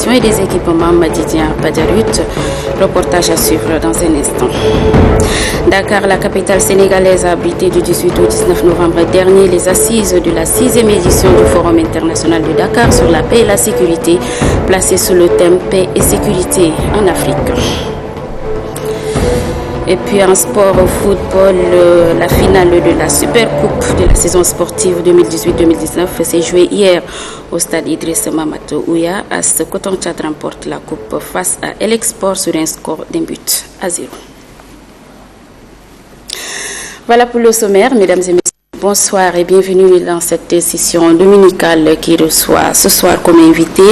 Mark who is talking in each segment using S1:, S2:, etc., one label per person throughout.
S1: population et des équipements Madidien Padarut. Reportage à suivre dans un instant. Dakar, la capitale sénégalaise, a abrité du 18 au 19 novembre dernier les assises de la 6e édition du Forum international de Dakar sur la paix et la sécurité, placée sous le thème Paix et sécurité en Afrique. Et puis en sport, au football, la finale de la Super Coupe de la saison sportive 2018-2019 s'est jouée hier au stade Idriss Mamato Ouya. AS Coton Tchad remporte la coupe face à El Export sur un score d'1 à 0. Voilà pour le sommaire, mesdames et messieurs. Bonsoir et bienvenue dans cette session dominicale qui reçoit ce soir comme invité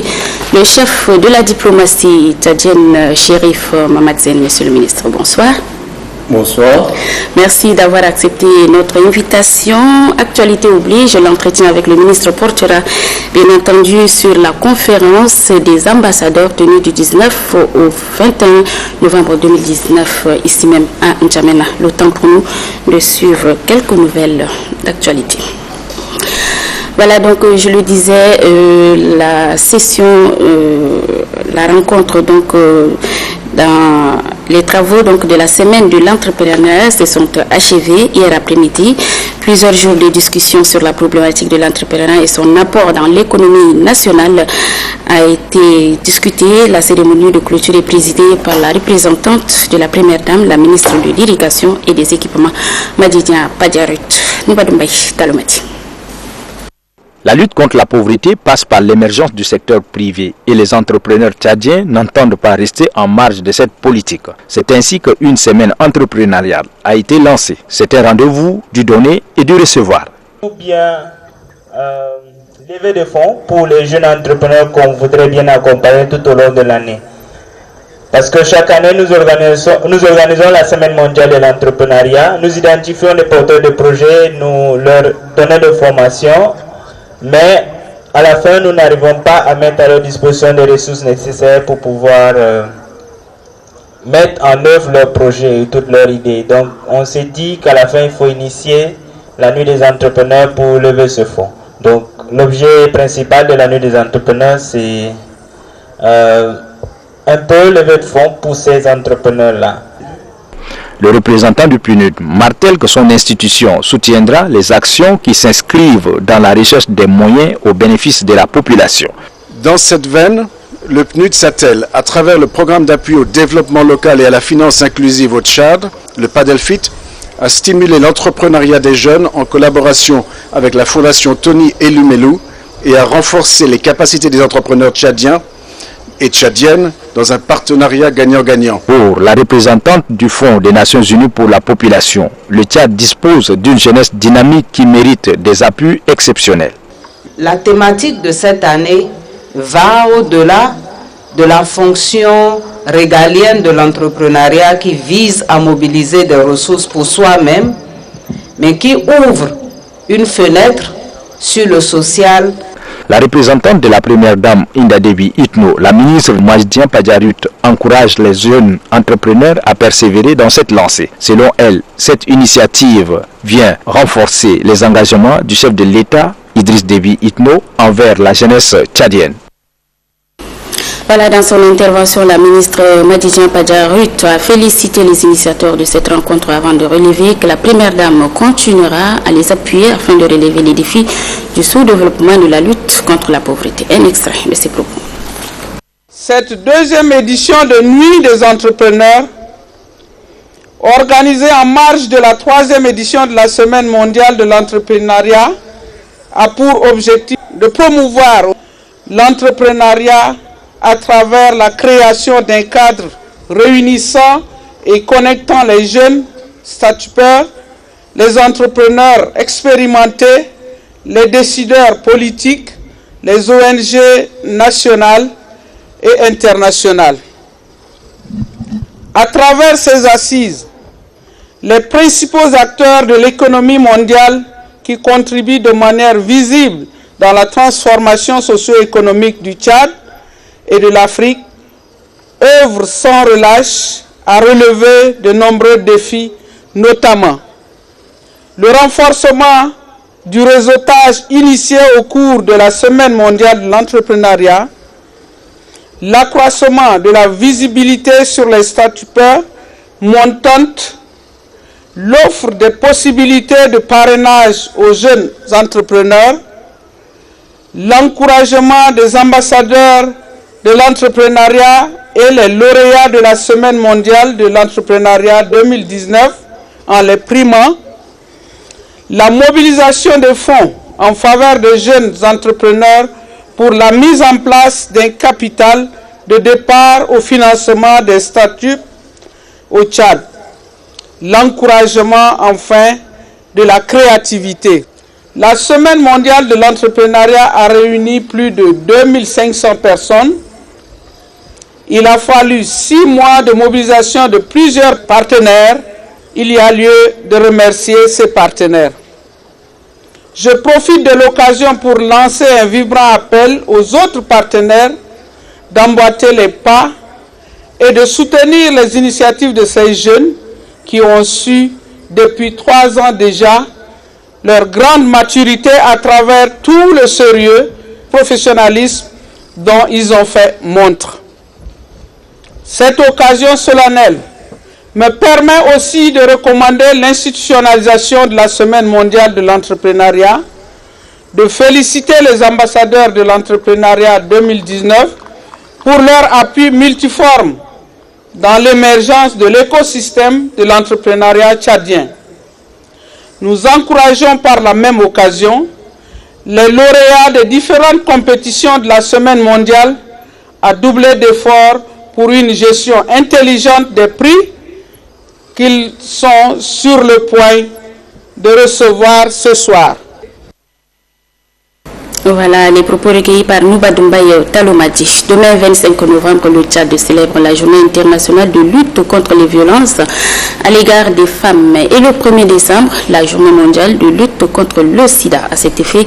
S1: le chef de la diplomatie tchadienne, Chérif Mamadzen. Monsieur le ministre, bonsoir.
S2: Bonsoir.
S1: Merci d'avoir accepté notre invitation. Actualité oblige, l'entretien avec le ministre portera bien entendu sur la conférence des ambassadeurs tenue du 19 au 21 novembre 2019 ici même à N'Djamena. Le temps pour nous de suivre quelques nouvelles d'actualité. Voilà, donc je le disais, la session, la rencontre donc dans les travaux donc de la semaine de l'entrepreneuriat se sont achevés hier après-midi. Plusieurs jours de discussion sur la problématique de l'entrepreneuriat et son apport dans l'économie nationale a été discutée. La cérémonie de clôture est présidée par la représentante de la première dame, la ministre de l'Irrigation et des Équipements, Madidien Padarut. Nibadoumbaï Talomati.
S3: La lutte contre la pauvreté passe par l'émergence du secteur privé et les entrepreneurs tchadiens n'entendent pas rester en marge de cette politique. C'est ainsi qu'une semaine entrepreneuriale a été lancée. C'est un rendez-vous du donner et du recevoir.
S4: Ou bien lever des fonds pour les jeunes entrepreneurs qu'on voudrait bien accompagner tout au long de l'année. Parce que chaque année, nous organisons la semaine mondiale de l'entrepreneuriat. Nous identifions les porteurs de projets, nous leur donnons des formations. Mais à la fin, nous n'arrivons pas à mettre à leur disposition les ressources nécessaires pour pouvoir mettre en œuvre leurs projets et toutes leurs idées. Donc, on s'est dit qu'à la fin, il faut initier la nuit des entrepreneurs pour lever ce fonds. Donc, l'objet principal de la nuit des entrepreneurs, c'est un peu lever de fonds pour ces entrepreneurs-là.
S3: Le représentant du PNUD martèle que son institution soutiendra les actions qui s'inscrivent dans la recherche des moyens au bénéfice de la population.
S5: Dans cette veine, le PNUD s'attelle, à travers le programme d'appui au développement local et à la finance inclusive au Tchad, le PADELFIT, à stimuler l'entrepreneuriat des jeunes en collaboration avec la fondation Tony Elumelou et à renforcer les capacités des entrepreneurs tchadiens et tchadiennes dans un partenariat gagnant-gagnant.
S3: Pour la représentante du Fonds des Nations Unies pour la population, le Tchad dispose d'une jeunesse dynamique qui mérite des appuis exceptionnels.
S6: La thématique de cette année va au-delà de la fonction régalienne de l'entrepreneuriat qui vise à mobiliser des ressources pour soi-même, mais qui ouvre une fenêtre sur le social.
S3: La représentante de la première dame Inda Devi Itno, la ministre Madidien Padarut, encourage les jeunes entrepreneurs à persévérer dans cette lancée. Selon elle, cette initiative vient renforcer les engagements du chef de l'État, Idriss Déby Itno, envers la jeunesse tchadienne.
S1: Voilà, dans son intervention, la ministre Madidien Padarut a félicité les initiateurs de cette rencontre avant de relever que la première dame continuera à les appuyer afin de relever les défis du sous-développement de la lutte contre la pauvreté. Un extrait de ses propos.
S7: Cette deuxième édition de Nuit des entrepreneurs, organisée en marge de la 3e édition de la Semaine mondiale de l'entrepreneuriat, a pour objectif de promouvoir l'entrepreneuriat à travers la création d'un cadre réunissant et connectant les jeunes start-upers, les entrepreneurs expérimentés, les décideurs politiques, les ONG nationales et internationales. À travers ces assises, les principaux acteurs de l'économie mondiale qui contribuent de manière visible dans la transformation socio-économique du Tchad et de l'Afrique œuvrent sans relâche à relever de nombreux défis, notamment le renforcement du réseautage initié au cours de la Semaine mondiale de l'entrepreneuriat, l'accroissement de la visibilité sur les start-upers montantes, l'offre de possibilités de parrainage aux jeunes entrepreneurs, l'encouragement des ambassadeurs de l'entrepreneuriat et les lauréats de la Semaine mondiale de l'entrepreneuriat 2019 en les primant, la mobilisation des fonds en faveur des jeunes entrepreneurs pour la mise en place d'un capital de départ au financement des start-up au Tchad, l'encouragement enfin de la créativité. La Semaine mondiale de l'entrepreneuriat a réuni plus de 2500 personnes. Il a fallu 6 mois de mobilisation de plusieurs partenaires. Il y a lieu de remercier ces partenaires. Je profite de l'occasion pour lancer un vibrant appel aux autres partenaires d'emboîter les pas et de soutenir les initiatives de ces jeunes qui ont su depuis 3 ans déjà leur grande maturité à travers tout le sérieux, professionnalisme dont ils ont fait montre. Cette occasion solennelle me permet aussi de recommander l'institutionnalisation de la Semaine mondiale de l'entrepreneuriat, de féliciter les ambassadeurs de l'entrepreneuriat 2019 pour leur appui multiforme dans l'émergence de l'écosystème de l'entrepreneuriat tchadien. Nous encourageons par la même occasion les lauréats des différentes compétitions de la Semaine mondiale à doubler d'efforts pour une gestion intelligente des prix qu'ils sont sur le point de recevoir ce soir.
S1: Voilà les propos recueillis par Nouba Doumbaya Talomadi. Demain 25 novembre, le Tchad célèbre la journée internationale de lutte contre les violences à l'égard des femmes. Et le 1er décembre, la journée mondiale de lutte contre le sida. À cet effet,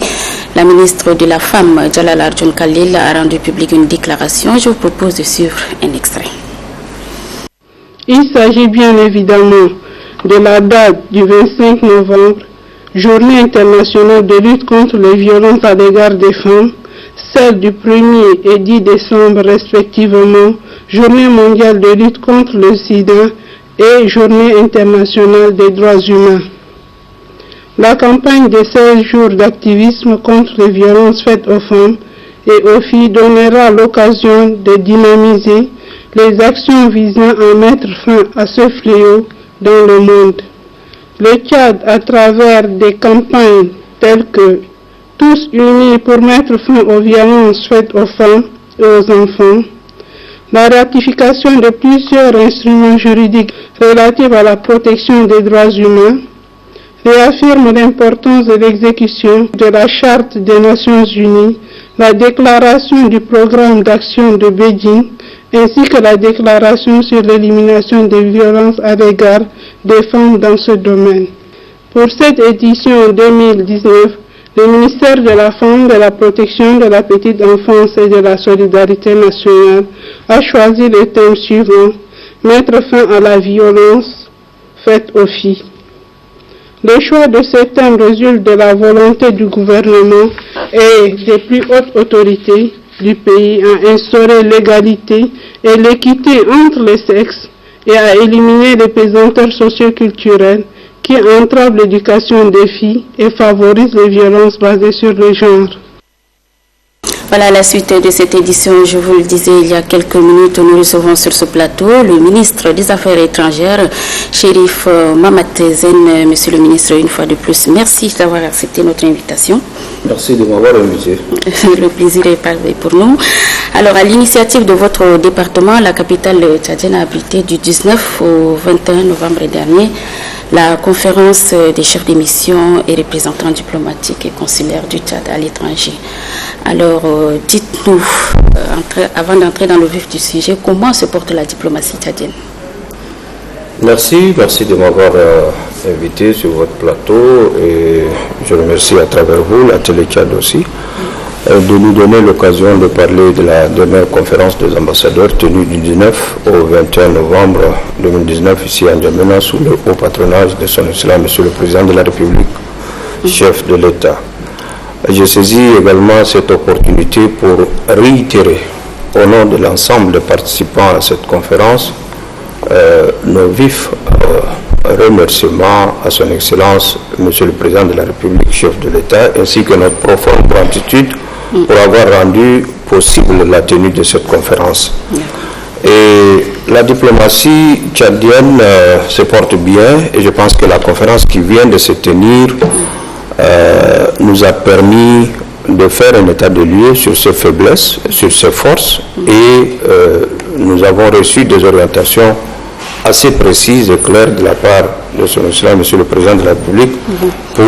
S1: la ministre de la Femme, Jalal Arjun Khalil, a rendu publique une déclaration. Je vous propose de suivre un extrait.
S2: Il s'agit bien évidemment de la date du 25 novembre, Journée internationale de lutte contre les violences à l'égard des femmes, celle du 1er et 10 décembre respectivement, Journée mondiale de lutte contre le sida et Journée internationale des droits humains. La campagne de 16 jours d'activisme contre les violences faites aux femmes et aux filles donnera l'occasion de dynamiser les actions visant à mettre fin à ce fléau dans le monde. Le Tchad, à travers des campagnes telles que Tous unis pour mettre fin aux violences faites aux femmes et aux enfants, la ratification de plusieurs instruments juridiques relatifs à la protection des droits humains, réaffirme l'importance de l'exécution de la Charte des Nations Unies, la déclaration du programme d'action de Beijing, ainsi que la déclaration sur l'élimination des violences à l'égard des femmes dans ce domaine. Pour cette édition 2019, le ministère de la Femme, de la Protection de la Petite Enfance et de la Solidarité nationale a choisi le thème suivant: mettre fin à la violence faite aux filles. Le choix de ce thème résulte de la volonté du gouvernement et des plus hautes autorités du pays à instaurer l'égalité et l'équité entre les sexes et à éliminer les pesanteurs socioculturelles qui entravent l'éducation des filles et favorisent les violences basées sur le genre.
S1: Voilà la suite de cette édition. Je vous le disais il y a quelques minutes, nous recevons sur ce plateau le ministre des Affaires étrangères, Chérif Mamadou. Monsieur le ministre, une fois de plus, merci d'avoir accepté notre invitation.
S8: Merci de m'avoir invité.
S1: Le plaisir est partagé pour nous. Alors, à l'initiative de votre département, la capitale tchadienne a abrité du 19 au 21 novembre dernier la conférence des chefs de mission et représentants diplomatiques et consulaires du Tchad à l'étranger. Alors, dites-nous, avant d'entrer dans le vif du sujet, comment se porte la diplomatie tchadienne?
S8: Merci de m'avoir invité sur votre plateau et je remercie à travers vous, la Télé Tchad aussi, de nous donner l'occasion de parler de la dernière conférence des ambassadeurs tenue du 19 au 21 novembre 2019 ici à N'Djamena sous le haut patronage de son Excellence Monsieur le Président de la République, chef de l'État. Je saisis également cette opportunité pour réitérer au nom de l'ensemble des participants à cette conférence, nos vifs remerciements à son Excellence, Monsieur le Président de la République, chef de l'État, ainsi que notre profonde gratitude pour avoir rendu possible la tenue de cette conférence. Et la diplomatie tchadienne se porte bien, et je pense que la conférence qui vient de se tenir nous a permis de faire un état de lieu sur ses faiblesses, sur ses forces, et nous avons reçu des orientations assez précises et claires de la part de son Excellence, Monsieur le Président de la République, pour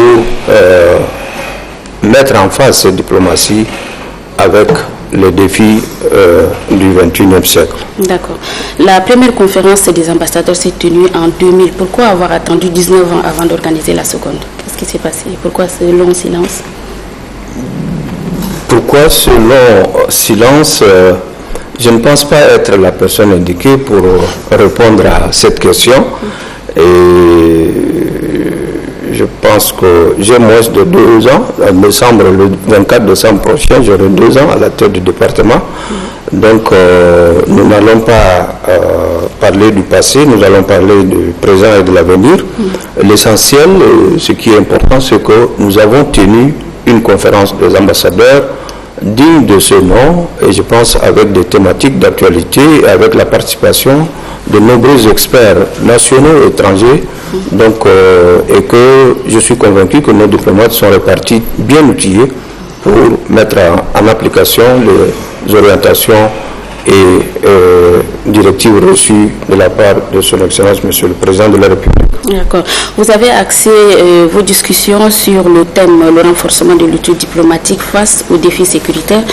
S8: mettre en face cette diplomatie avec les défis du XXIe siècle.
S1: D'accord. La première conférence des ambassadeurs s'est tenue en 2000. Pourquoi avoir attendu 19 ans avant d'organiser la seconde? Qu'est-ce qui s'est passé? Pourquoi ce long silence?
S8: Pourquoi ce long silence? Je ne pense pas être la personne indiquée pour répondre à cette question. Et je pense que j'ai moins de 2 ans. En décembre, le 24 décembre prochain, j'aurai 2 ans à la tête du département. Donc, nous n'allons pas parler du passé, nous allons parler du présent et de l'avenir. L'essentiel, ce qui est important, c'est que nous avons tenu une conférence des ambassadeurs digne de ce nom, et je pense avec des thématiques d'actualité et avec la participation de nombreux experts nationaux et étrangers. Donc, et que je suis convaincu que nos diplomates sont répartis bien outillés pour mettre en application les orientations et directives reçues de la part de son Excellence, Monsieur le Président de la République.
S1: D'accord. Vous avez axé vos discussions sur le thème le renforcement de l'étude diplomatique face aux défis sécuritaires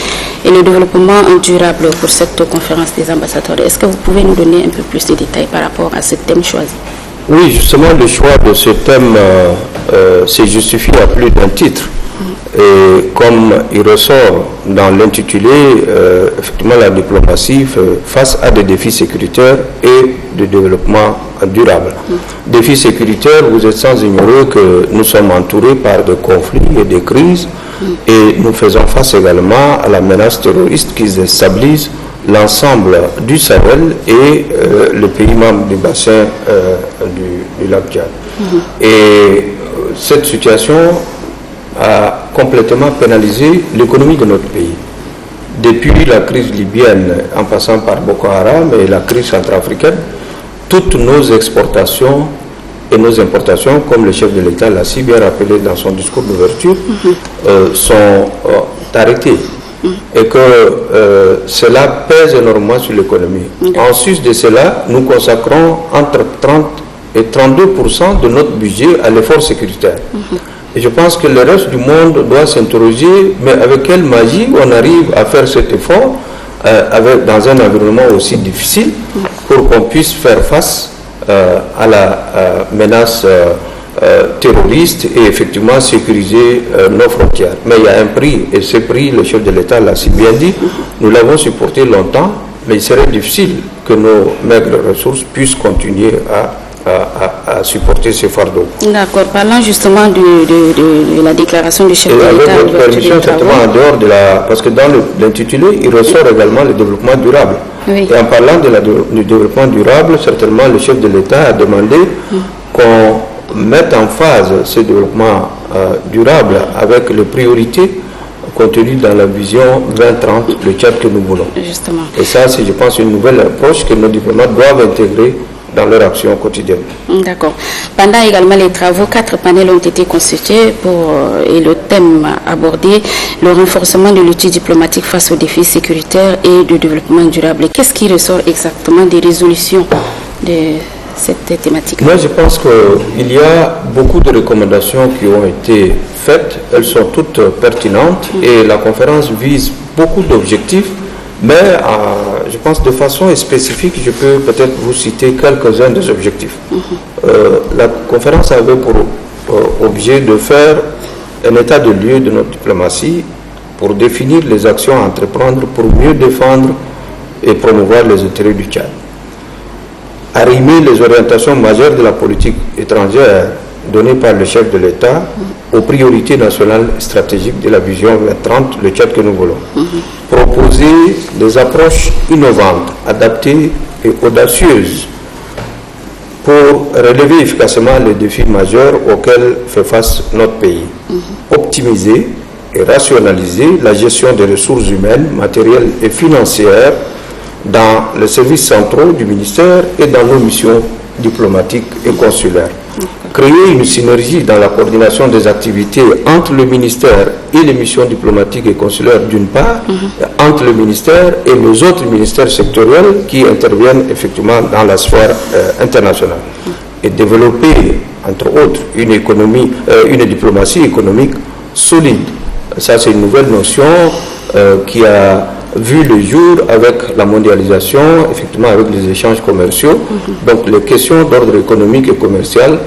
S1: et le développement durable pour cette conférence des ambassadeurs. Est-ce que vous pouvez nous donner un peu plus de détails par rapport à ce thème choisi?
S8: Oui, justement, le choix de ce thème s'est justifié à plus d'un titre. Et comme il ressort dans l'intitulé, effectivement, la diplomatie fait face à des défis sécuritaires et de développement durable. Défis sécuritaires, vous êtes sans ignorer que nous sommes entourés par des conflits et des crises, et nous faisons face également à la menace terroriste qui déstabilise l'ensemble du Sahel et le pays membre du bassin du lac Tchad. Et cette situation a complètement pénalisé l'économie de notre pays. Depuis la crise libyenne, en passant par Boko Haram et la crise centrafricaine, toutes nos exportations et nos importations, comme le chef de l'État l'a si bien rappelé dans son discours d'ouverture, sont arrêtées. Et que cela pèse énormément sur l'économie. En sus de cela, nous consacrons entre 30 et 32% de notre budget à l'effort sécuritaire. Et je pense que le reste du monde doit s'interroger, mais avec quelle magie on arrive à faire cet effort dans un environnement aussi difficile pour qu'on puisse faire face à la menace terroriste et effectivement sécuriser nos frontières. Mais il y a un prix, et ce prix, le chef de l'État l'a si bien dit, nous l'avons supporté longtemps, mais il serait difficile que nos maigres ressources puissent continuer à supporter ces fardeaux.
S1: D'accord. Parlant justement de la déclaration du chef de l'État.
S8: Avec votre permission, certainement en dehors de la... Parce que dans l'intitulé, il ressort également le développement durable. Oui. Et en parlant du développement durable, certainement le chef de l'État a demandé qu'on mette en phase ce développement durable avec les priorités contenues dans la vision 2030, le Tchad que nous voulons. Justement. Et ça, c'est, je pense, une nouvelle approche que nos diplomates doivent intégrer dans leur action quotidienne.
S1: D'accord. Pendant également les travaux, 4 panels ont été constitués et le thème abordé, le renforcement de l'outil diplomatique face aux défis sécuritaires et de développement durable. Qu'est-ce qui ressort exactement des résolutions de cette thématique?
S8: Moi, je pense qu'il y a beaucoup de recommandations qui ont été faites. Elles sont toutes pertinentes et la conférence vise beaucoup d'objectifs. Mais je pense de façon spécifique, je peux peut-être vous citer quelques-uns des objectifs. La conférence avait pour objet de faire un état de lieu de notre diplomatie pour définir les actions à entreprendre pour mieux défendre et promouvoir les intérêts du Tchad. Arrimer les orientations majeures de la politique étrangère donné par le chef de l'État aux priorités nationales stratégiques de la vision 2030, le Tchad que nous voulons. Proposer des approches innovantes, adaptées et audacieuses pour relever efficacement les défis majeurs auxquels fait face notre pays. Optimiser et rationaliser la gestion des ressources humaines, matérielles et financières dans les services centraux du ministère et dans nos missions diplomatiques et consulaires. Créer une synergie dans la coordination des activités entre le ministère et les missions diplomatiques et consulaires d'une part, entre le ministère et les autres ministères sectoriels qui interviennent effectivement dans la sphère internationale. Et développer, entre autres, une diplomatie économique solide. Ça, c'est une nouvelle notion qui a vu le jour avec la mondialisation, effectivement avec les échanges commerciaux. Donc les questions d'ordre économique et commercial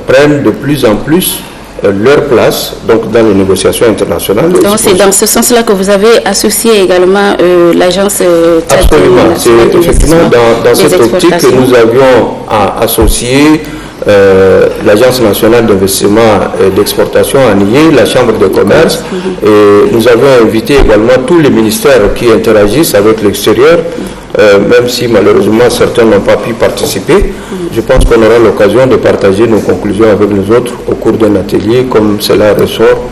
S8: prennent de plus en plus leur place donc, dans les négociations internationales.
S1: Donc c'est dans ce sens-là que vous avez associé également l'agence
S8: Absolument, c'est effectivement dans cette optique que nous avions associé l'Agence nationale d'investissement et d'exportation à Nié, la Chambre de commerce, et nous avons invité également tous les ministères qui interagissent avec l'extérieur, même si malheureusement certains n'ont pas pu participer. Je pense qu'on aura l'occasion de partager nos conclusions avec les autres au cours d'un atelier, comme cela ressort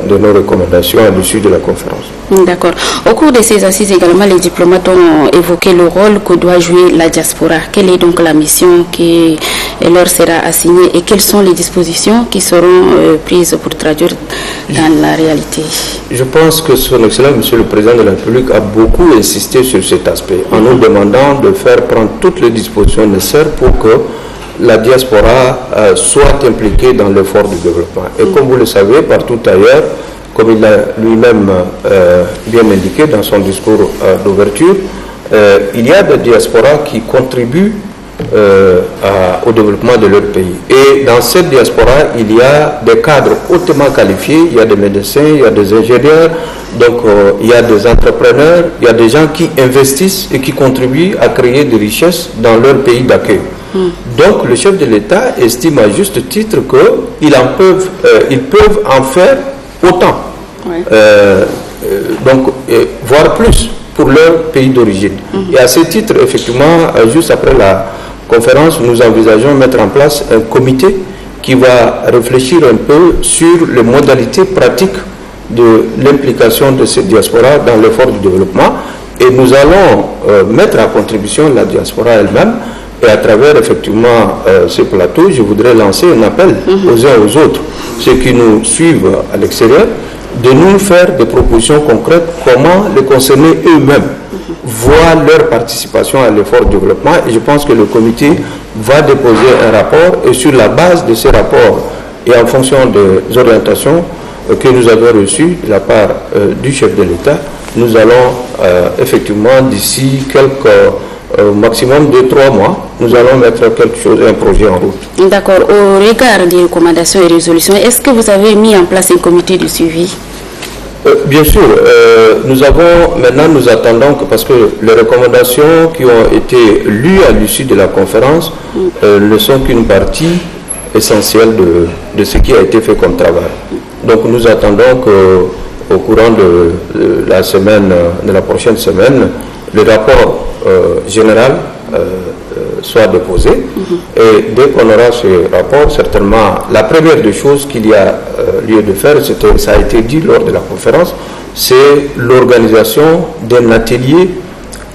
S8: de nos recommandations à l'issue de la conférence.
S1: D'accord. Au cours de ces assises également, les diplomates ont évoqué le rôle que doit jouer la diaspora. Quelle est donc la mission qui leur sera assignée et quelles sont les dispositions qui seront prises pour traduire dans la réalité?
S8: Je pense que son Excellence, Monsieur le Président de la République, a beaucoup insisté sur cet aspect en nous demandant de faire prendre toutes les dispositions nécessaires pour que la diaspora soit impliquée dans l'effort du développement. Et comme vous le savez, partout ailleurs, comme il l'a lui-même bien indiqué dans son discours d'ouverture, il y a des diasporas qui contribuent au développement de leur pays. Et dans cette diaspora, il y a des cadres hautement qualifiés, il y a des médecins, il y a des ingénieurs, donc il y a des entrepreneurs, il y a des gens qui investissent et qui contribuent à créer des richesses dans leur pays d'accueil. Donc le chef de l'État estime à juste titre qu'ils peuvent en faire autant, voire plus pour leur pays d'origine. Et à ce titre, effectivement, juste après la conférence, nous envisageons mettre en place un comité qui va réfléchir un peu sur les modalités pratiques de l'implication de cette diaspora dans l'effort du développement. Et nous allons mettre à contribution la diaspora elle-même. Et à travers effectivement ce plateau, je voudrais lancer un appel aux uns et aux autres, ceux qui nous suivent à l'extérieur, de nous faire des propositions concrètes, comment les concernés eux-mêmes voient leur participation à l'effort de développement. Et je pense que le comité va déposer un rapport et sur la base de ce rapport et en fonction des orientations que nous avons reçues de la part du chef de l'État, nous allons effectivement d'ici au maximum de 3 mois, nous allons mettre quelque chose, un projet en route.
S1: D'accord. Au regard des recommandations et résolutions, est-ce que vous avez mis en place un comité de suivi?
S8: Bien sûr. Nous attendons parce que les recommandations qui ont été lues à l'issue de la conférence ne sont qu'une partie essentielle de ce qui a été fait comme travail. Donc nous attendons qu'au courant de la prochaine semaine, le rapport général soit déposé. Et dès qu'on aura ce rapport, certainement, la première des choses qu'il y a lieu de faire, ça a été dit lors de la conférence, c'est l'organisation d'un atelier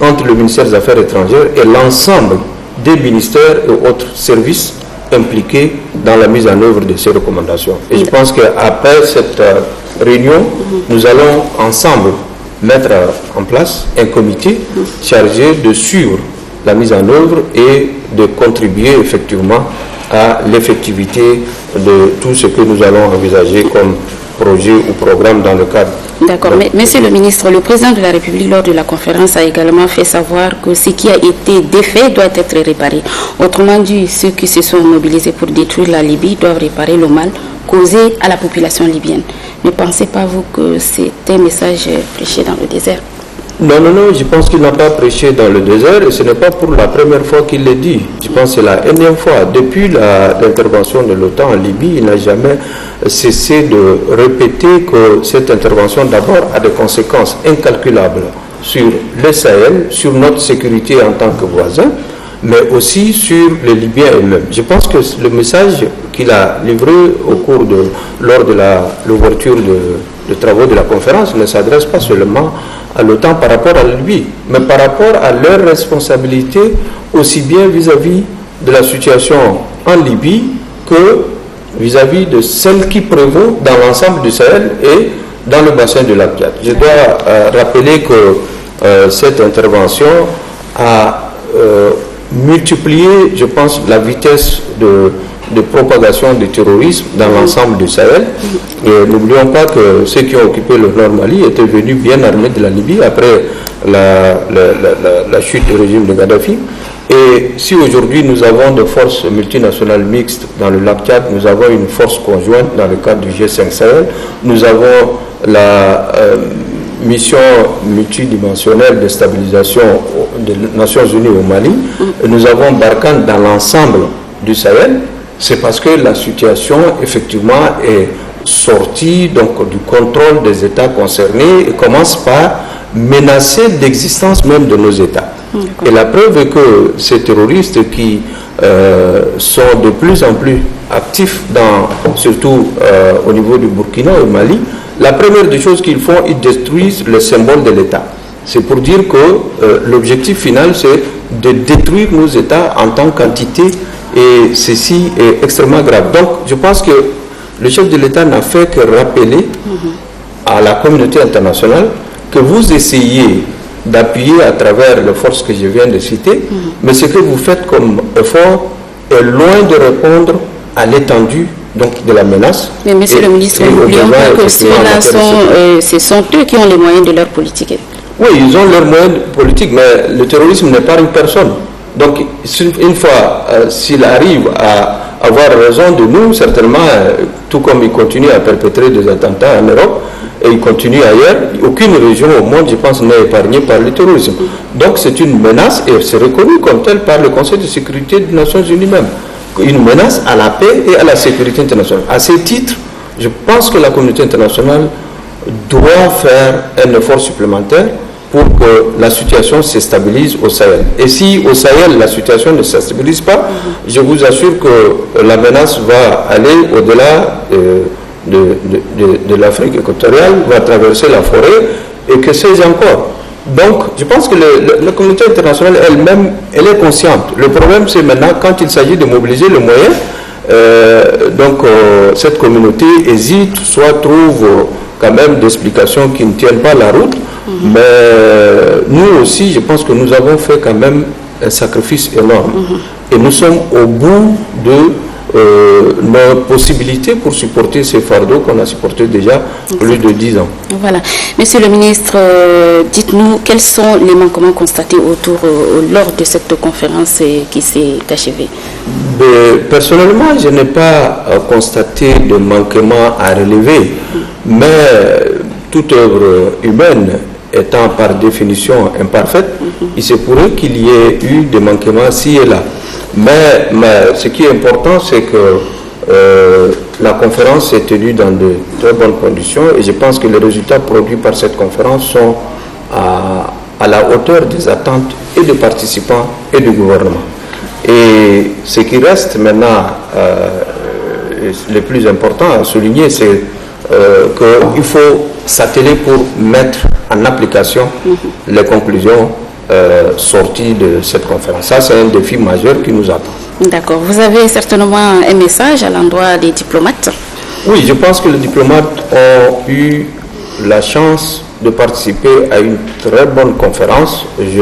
S8: entre le ministère des Affaires étrangères et l'ensemble des ministères et autres services impliqués dans la mise en œuvre de ces recommandations. Et je pense qu'après cette réunion, nous allons ensemble mettre en place un comité chargé de suivre la mise en œuvre et de contribuer effectivement à l'effectivité de tout ce que nous allons envisager comme projet ou programme dans le cadre.
S1: D'accord. Mais Monsieur le ministre, le président de la République lors de la conférence a également fait savoir que ce qui a été défait doit être réparé. Autrement dit, ceux qui se sont mobilisés pour détruire la Libye doivent réparer le mal causé à la population libyenne. Ne pensez pas vous que c'est un message prêché dans le désert?
S8: Non, je pense qu'il n'a pas prêché dans le désert et ce n'est pas pour la première fois qu'il le dit. Je pense que c'est la énième fois. Depuis l'intervention de l'OTAN en Libye, il n'a jamais cessé de répéter que cette intervention d'abord a des conséquences incalculables sur le Sahel, sur notre sécurité en tant que voisin, mais aussi sur les Libyens eux-mêmes. Je pense que le message qu'il a livré lors de l'ouverture de travaux de la conférence ne s'adresse pas seulement à l'OTAN par rapport à la Libye, mais par rapport à leurs responsabilités aussi bien vis-à-vis de la situation en Libye que vis-à-vis de celle qui prévaut dans l'ensemble du Sahel et dans le bassin du lac Tchad. Je dois rappeler que cette intervention a multiplié, je pense, la vitesse de propagation du terrorisme dans l'ensemble du Sahel. Et n'oublions pas que ceux qui ont occupé le Nord Mali étaient venus bien armés de la Libye après la chute du régime de Gaddafi. Et si aujourd'hui nous avons des forces multinationales mixtes dans le lac Tchad, nous avons une force conjointe dans le cadre du G5 Sahel, nous avons la mission multidimensionnelle de stabilisation des Nations Unies au Mali, et nous avons Barkhane dans l'ensemble du Sahel. C'est parce que la situation, effectivement, est sortie donc, du contrôle des États concernés et commence par menacer l'existence même de nos États. Et la preuve est que ces terroristes qui sont de plus en plus actifs, surtout au niveau du Burkina et au Mali, la première des choses qu'ils font, ils détruisent le symbole de l'État. C'est pour dire que l'objectif final, c'est de détruire nos États en tant qu'entité. Et ceci est extrêmement grave. Donc, je pense que le chef de l'État n'a fait que rappeler à la communauté internationale que vous essayez d'appuyer à travers les forces que je viens de citer, mais ce que vous faites comme effort est loin de répondre à l'étendue donc, de la menace.
S1: Mais monsieur le ministre, n'oublions pas que ceux-là ce sont eux qui ont les moyens de leur politique.
S8: Oui, ils ont leurs moyens politiques, mais le terrorisme n'est pas une personne. Donc, une fois, s'il arrive à avoir raison de nous, certainement, tout comme il continue à perpétrer des attentats en Europe, et il continue ailleurs, aucune région au monde, je pense, n'est épargnée par le terrorisme. Donc, c'est une menace, et c'est reconnu comme tel par le Conseil de sécurité des Nations Unies même. Une menace à la paix et à la sécurité internationale. À ce titre, je pense que la communauté internationale doit faire un effort supplémentaire pour que la situation se stabilise au Sahel. Et si au Sahel la situation ne se stabilise pas, je vous assure que la menace va aller au-delà de l'Afrique équatoriale, va traverser la forêt et que sais-je encore. Donc, je pense que la communauté internationale elle-même, elle est consciente. Le problème, c'est maintenant quand il s'agit de mobiliser les moyens, cette communauté hésite, soit trouve quand même des explications qui ne tiennent pas la route. Mais nous aussi, je pense que nous avons fait quand même un sacrifice énorme. Et nous sommes au bout de nos possibilités pour supporter ces fardeaux qu'on a supportés déjà plus de 10 ans.
S1: Voilà. Monsieur le ministre, dites-nous quels sont les manquements constatés lors de cette conférence qui s'est achevée.
S8: Personnellement, je n'ai pas constaté de manquements à relever, mais toute œuvre humaine étant par définition imparfaite, il se pourrait qu'il y ait eu des manquements ci et là. Mais ce qui est important, c'est que la conférence s'est tenue dans de très bonnes conditions et je pense que les résultats produits par cette conférence sont à la hauteur des attentes et des participants et du gouvernement. Et ce qui reste maintenant le plus important à souligner, c'est qu'il faut s'atteler pour mettre en application les conclusions sorties de cette conférence. Ça, c'est un défi majeur qui nous attend.
S1: D'accord. Vous avez certainement un message à l'endroit des diplomates?
S8: Oui, je pense que les diplomates ont eu la chance de participer à une très bonne conférence. Je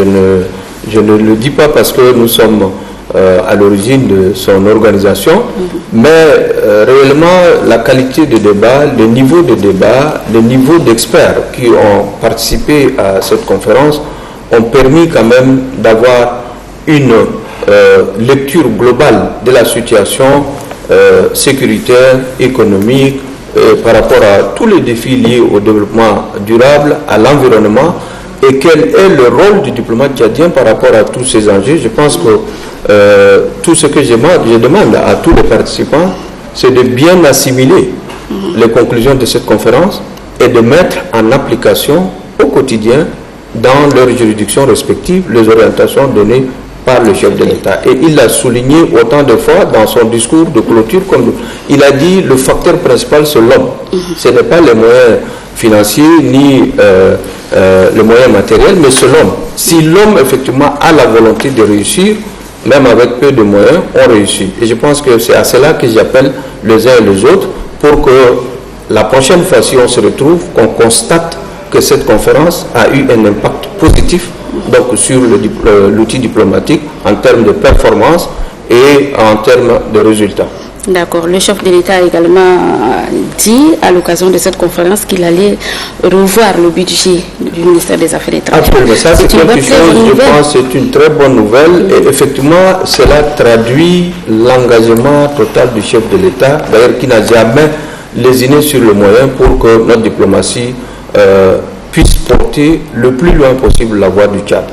S8: ne le dis pas parce que nous sommes à l'origine de son organisation, mais réellement la qualité de débat, le niveau de débat, le niveau d'experts qui ont participé à cette conférence ont permis quand même d'avoir une lecture globale de la situation sécuritaire, économique, par rapport à tous les défis liés au développement durable, à l'environnement et quel est le rôle du diplomate tchadien par rapport à tous ces enjeux. Je pense que tout ce que je demande à tous les participants, c'est de bien assimiler les conclusions de cette conférence et de mettre en application au quotidien dans leurs juridictions respectives les orientations données par le chef de l'État. Et il l'a souligné autant de fois dans son discours de clôture, comme il a dit, le facteur principal c'est l'homme. Ce n'est pas les moyens financiers ni les moyens matériels, mais c'est l'homme. Si l'homme effectivement a la volonté de réussir, même avec peu de moyens, on réussit. Et je pense que c'est à cela que j'appelle les uns et les autres pour que la prochaine fois, si on se retrouve, qu'on constate que cette conférence a eu un impact positif donc, sur l'outil diplomatique en termes de performance et en termes de résultats.
S1: D'accord. Le chef de l'État a également dit à l'occasion de cette conférence qu'il allait revoir le budget du ministère des Affaires étrangères.
S8: Absolument. Ça, c'est quelque chose, je pense, c'est une très bonne nouvelle. Et effectivement, cela traduit l'engagement total du chef de l'État, d'ailleurs, qui n'a jamais lésiné sur le moyen pour que notre diplomatie puisse porter le plus loin possible la voix du Tchad.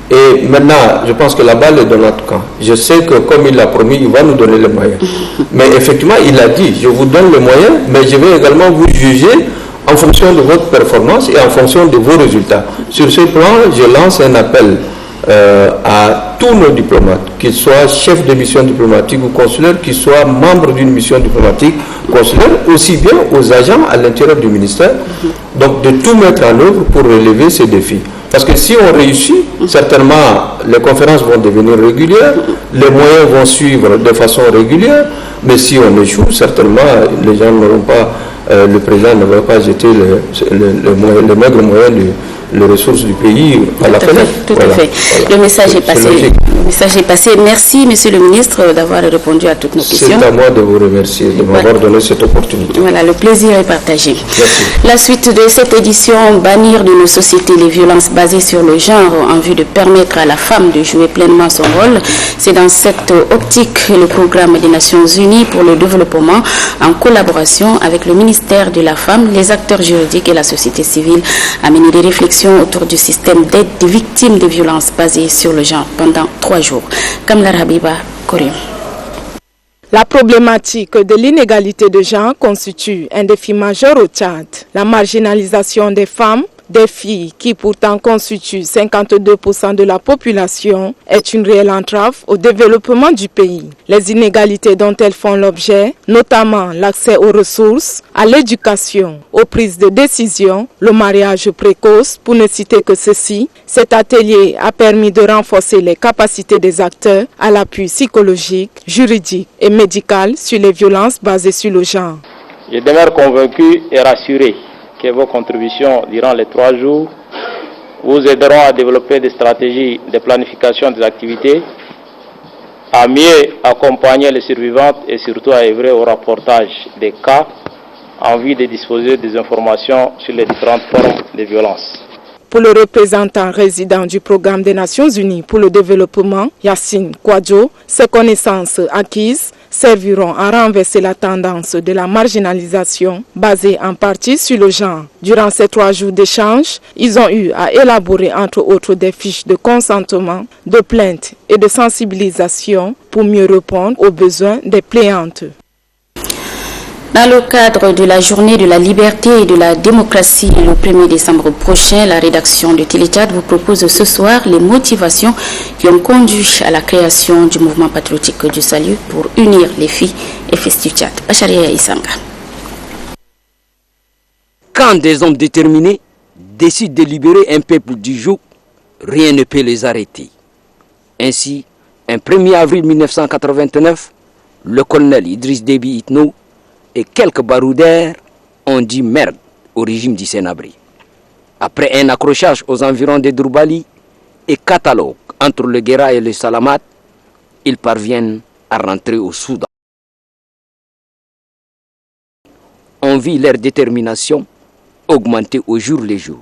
S8: Et maintenant, je pense que la balle est dans notre camp. Je sais que comme il l'a promis, il va nous donner les moyens. Mais effectivement, il a dit, je vous donne les moyens, mais je vais également vous juger en fonction de votre performance et en fonction de vos résultats. Sur ce plan, je lance un appel à tous nos diplomates, qu'ils soient chefs de mission diplomatique ou consulaires, qu'ils soient membres d'une mission diplomatique consulaire, aussi bien aux agents à l'intérieur du ministère, donc de tout mettre en œuvre pour relever ces défis. Parce que si on réussit, certainement les conférences vont devenir régulières, les moyens vont suivre de façon régulière, mais si on échoue, certainement les gens n'auront pas, le président ne va pas jeter les maigres moyens les ressources du pays à la fenêtre.
S1: Tout à fait. Le message est passé. Le message est passé. Merci, Monsieur le Ministre, d'avoir répondu à toutes nos questions.
S8: C'est à moi de vous remercier, de m'avoir donné cette opportunité.
S1: Voilà, le plaisir est partagé.
S8: Merci.
S1: La suite de cette édition, bannir de nos sociétés les violences basées sur le genre en vue de permettre à la femme de jouer pleinement son rôle. C'est dans cette optique que le programme des Nations Unies pour le développement, en collaboration avec le ministère de la Femme, les acteurs juridiques et la société civile, a mené des réflexions autour du système d'aide des victimes de violences basées sur le genre pendant 3 jours. Kamlar Habiba, Korim.
S9: La problématique de l'inégalité de genre constitue un défi majeur au Tchad. La marginalisation des femmes, des filles qui pourtant constituent 52% de la population, est une réelle entrave au développement du pays. Les inégalités dont elles font l'objet, notamment l'accès aux ressources, à l'éducation, aux prises de décision, le mariage précoce, pour ne citer que ceci, cet atelier a permis de renforcer les capacités des acteurs à l'appui psychologique, juridique et médical sur les violences basées sur le genre.
S10: Je demeure convaincu et rassuré que vos contributions durant les 3 jours vous aideront à développer des stratégies de planification des activités, à mieux accompagner les survivantes et surtout à œuvrer au rapportage des cas en vue de disposer des informations sur les différentes formes de violence.
S9: Pour le représentant résident du programme des Nations Unies pour le développement, Yacine Kwadjo, ces connaissances acquises serviront à renverser la tendance de la marginalisation basée en partie sur le genre. Durant ces 3 jours d'échange, ils ont eu à élaborer entre autres des fiches de consentement, de plainte et de sensibilisation pour mieux répondre aux besoins des plaignantes.
S1: Dans le cadre de la journée de la liberté et de la démocratie le 1er décembre prochain, la rédaction de Télétchad vous propose ce soir les motivations qui ont conduit à la création du mouvement patriotique du salut pour unir les filles et fils du Tchad. Acharia Isanga.
S11: Quand des hommes déterminés décident de libérer un peuple du joug, rien ne peut les arrêter. Ainsi, un 1er avril 1989, le colonel Idriss Déby Itno et quelques baroudeurs ont dit merde au régime du Sénabri. Après un accrochage aux environs de Drourbali et catalogue entre le Guéra et le Salamat, ils parviennent à rentrer au Soudan. On vit leur détermination augmenter au jour le jour.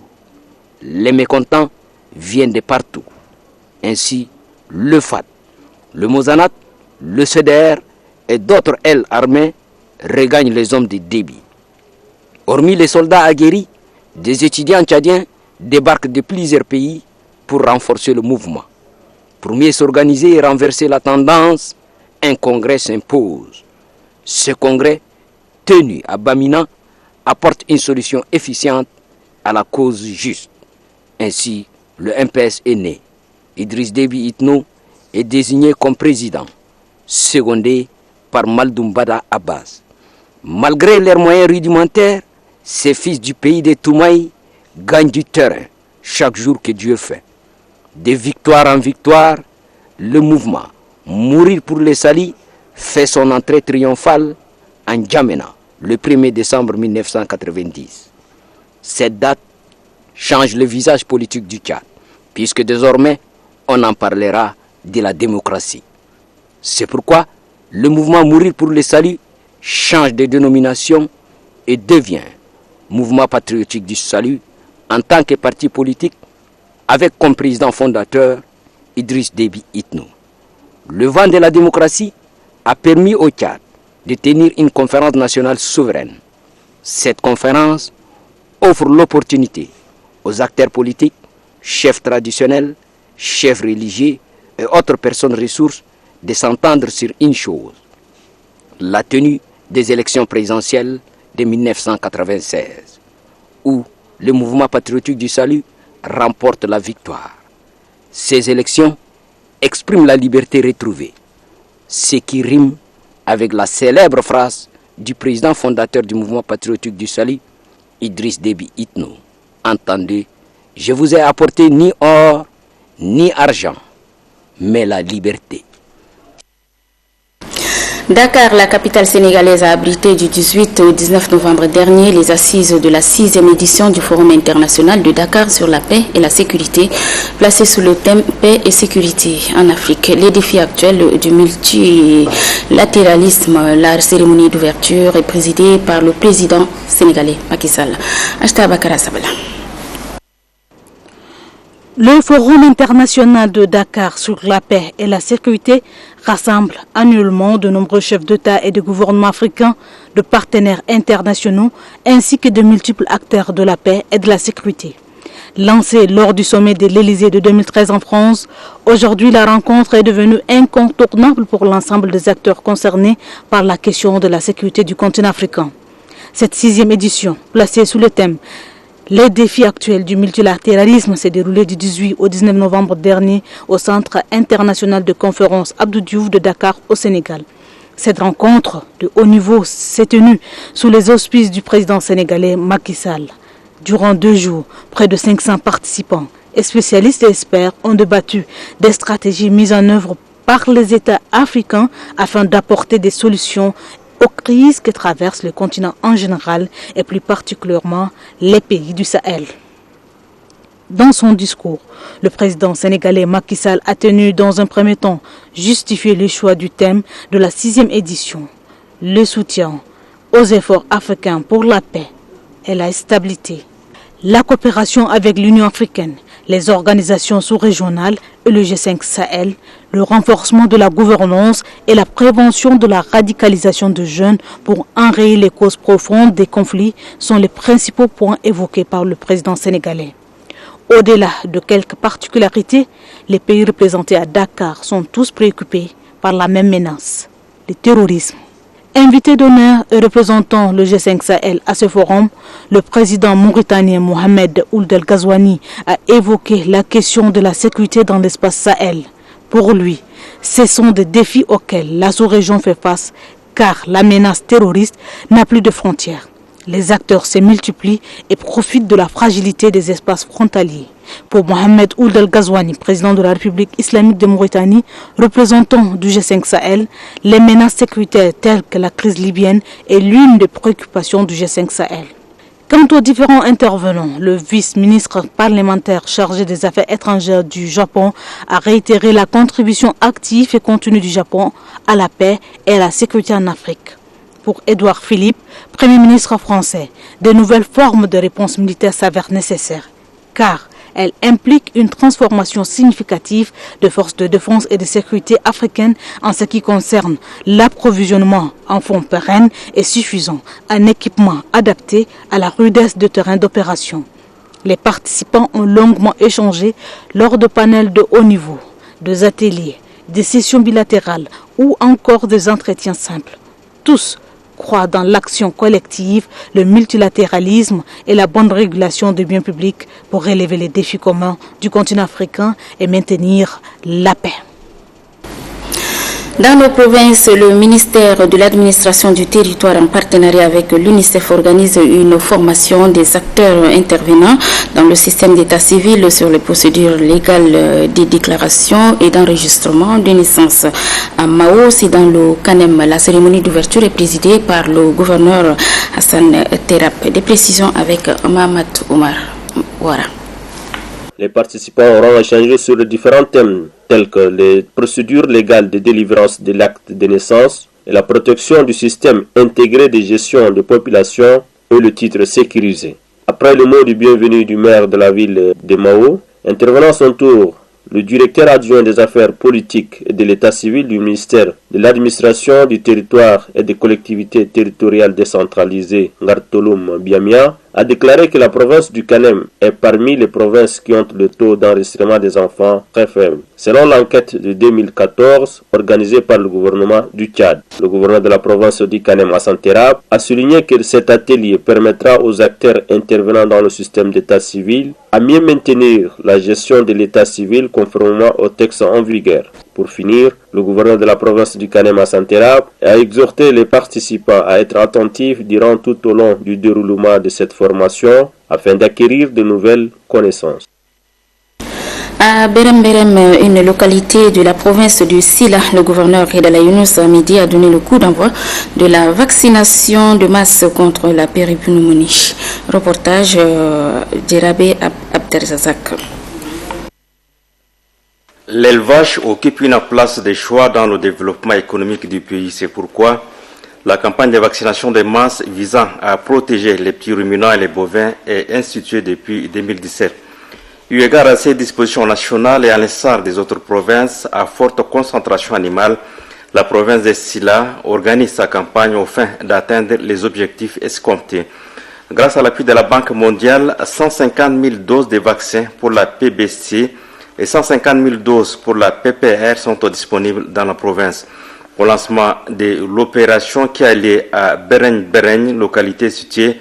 S11: Les mécontents viennent de partout. Ainsi, le FAT, le Mozanat, le CDR et d'autres ailes armées regagnent les hommes de Déby. Hormis les soldats aguerris, des étudiants tchadiens débarquent de plusieurs pays pour renforcer le mouvement. Pour mieux s'organiser et renverser la tendance, un congrès s'impose. Ce congrès, tenu à Bamina, apporte une solution efficiente à la cause juste. Ainsi, le MPS est né. Idriss Déby Itno est désigné comme président, secondé par Maldoumbada Abbas. Malgré leurs moyens rudimentaires, ces fils du pays des Toumaï gagnent du terrain chaque jour que Dieu fait. De victoire en victoire, le mouvement Mourir pour les Salis fait son entrée triomphale en Djamena le 1er décembre 1990. Cette date change le visage politique du Tchad, puisque désormais on en parlera de la démocratie. C'est pourquoi le mouvement Mourir pour les Salis change de dénomination et devient Mouvement patriotique du salut en tant que parti politique avec comme président fondateur Idriss Déby Itno. Le vent de la démocratie a permis au Tchad de tenir une conférence nationale souveraine. Cette conférence offre l'opportunité aux acteurs politiques, chefs traditionnels, chefs religieux et autres personnes ressources de s'entendre sur une chose: la tenue des élections présidentielles de 1996, où le mouvement patriotique du salut remporte la victoire. Ces élections expriment la liberté retrouvée, ce qui rime avec la célèbre phrase du président fondateur du mouvement patriotique du salut, Idriss Déby Itno. Entendez, je vous ai apporté ni or ni argent, mais la liberté.
S1: Dakar, la capitale sénégalaise, a abrité du 18 au 19 novembre dernier les assises de la 6e édition du Forum international de Dakar sur la paix et la sécurité, placé sous le thème Paix et sécurité en Afrique. Les défis actuels du multilatéralisme. La cérémonie d'ouverture est présidée par le président sénégalais Macky Sall. Ashta Bakara Sabala.
S12: Le Forum international de Dakar sur la paix et la sécurité rassemble annuellement de nombreux chefs d'État et de gouvernements africains, de partenaires internationaux, ainsi que de multiples acteurs de la paix et de la sécurité. Lancée lors du sommet de l'Élysée de 2013 en France, aujourd'hui la rencontre est devenue incontournable pour l'ensemble des acteurs concernés par la question de la sécurité du continent africain. Cette 6e édition, placée sous le thème les défis actuels du multilatéralisme, s'est déroulée du 18 au 19 novembre dernier au Centre international de conférence Abdou Diouf de Dakar au Sénégal. Cette rencontre de haut niveau s'est tenue sous les auspices du président sénégalais Macky Sall. Durant 2 jours, près de 500 participants et spécialistes et experts ont débattu des stratégies mises en œuvre par les États africains afin d'apporter des solutions aux crises que traverse le continent en général et plus particulièrement les pays du Sahel. Dans son discours, le président sénégalais Macky Sall a tenu dans un premier temps justifier le choix du thème de la 6e édition, le soutien aux efforts africains pour la paix et la stabilité, la coopération avec l'Union africaine, les organisations sous-régionales et le G5 Sahel, le renforcement de la gouvernance et la prévention de la radicalisation de jeunes pour enrayer les causes profondes des conflits sont les principaux points évoqués par le président sénégalais. Au-delà de quelques particularités, les pays représentés à Dakar sont tous préoccupés par la même menace, le terrorisme. Invité d'honneur et représentant le G5 Sahel à ce forum, le président mauritanien Mohamed Ould El Ghazouani a évoqué la question de la sécurité dans l'espace Sahel. Pour lui, ce sont des défis auxquels la sous-région fait face car la menace terroriste n'a plus de frontières. Les acteurs se multiplient et profitent de la fragilité des espaces frontaliers. Pour Mohamed Ould El Ghazouani, président de la République islamique de Mauritanie, représentant du G5 Sahel, les menaces sécuritaires telles que la crise libyenne est l'une des préoccupations du G5 Sahel. Quant aux différents intervenants, le vice-ministre parlementaire chargé des affaires étrangères du Japon a réitéré la contribution active et continue du Japon à la paix et à la sécurité en Afrique. Pour Édouard Philippe, Premier ministre français, de nouvelles formes de réponse militaire s'avèrent nécessaires, car elles impliquent une transformation significative de forces de défense et de sécurité africaines en ce qui concerne l'approvisionnement en fonds pérennes et suffisants, un équipement adapté à la rudesse de terrain d'opération. Les participants ont longuement échangé lors de panels de haut niveau, des ateliers, des sessions bilatérales ou encore des entretiens simples. Tous croient dans l'action collective, le multilatéralisme et la bonne régulation des biens publics pour relever les défis communs du continent africain et maintenir la paix.
S1: Dans nos provinces, le ministère de l'administration du territoire en partenariat avec l'UNICEF organise une formation des acteurs intervenants dans le système d'état civil sur les procédures légales des déclarations et d'enregistrement de naissance. À Mao, c'est dans le Canem. La cérémonie d'ouverture est présidée par le gouverneur Hassan Terap. Des précisions avec Mahamat Omar Ouara.
S13: Les participants auront échangé sur différents thèmes tels que les procédures légales de délivrance de l'acte de naissance et la protection du système intégré de gestion de population et le titre sécurisé. Après le mot de bienvenue du maire de la ville de Mao, intervenant à son tour, le directeur adjoint des affaires politiques et de l'état civil du ministère de l'administration du territoire et des collectivités territoriales décentralisées, Ngartolum Biamia, a déclaré que la province du Canem est parmi les provinces qui ont le taux d'enregistrement des enfants très faible. Selon l'enquête de 2014 organisée par le gouvernement du Tchad, le gouverneur de la province du Canem, Hassan Terap, a souligné que cet atelier permettra aux acteurs intervenant dans le système d'état civil à mieux maintenir la gestion de l'état civil conformément aux textes en vigueur. Pour finir, le gouverneur de la province du Canem, Hassan Terap, a exhorté les participants à être attentifs durant tout au long du déroulement de cette formation afin d'acquérir de nouvelles connaissances.
S1: À Berem, une localité de la province du Sila, le gouverneur Redala Younous Hamidi a donné le coup d'envoi de la vaccination de masse contre la péripneumonie. Reportage d'Irabé Abderzazak.
S14: L'élevage occupe une place de choix dans le développement économique du pays. C'est pourquoi la campagne de vaccination de masse visant à protéger les petits ruminants et les bovins est instituée depuis 2017. Eu égard à ces dispositions nationales et à l'instar des autres provinces à forte concentration animale, la province de Sila organise sa campagne au fin d'atteindre les objectifs escomptés. Grâce à l'appui de la Banque mondiale, 150 000 doses de vaccins pour la PBC et 150 000 doses pour la PPR sont disponibles dans la province. Au lancement de l'opération qui a lieu à Beregne, localité située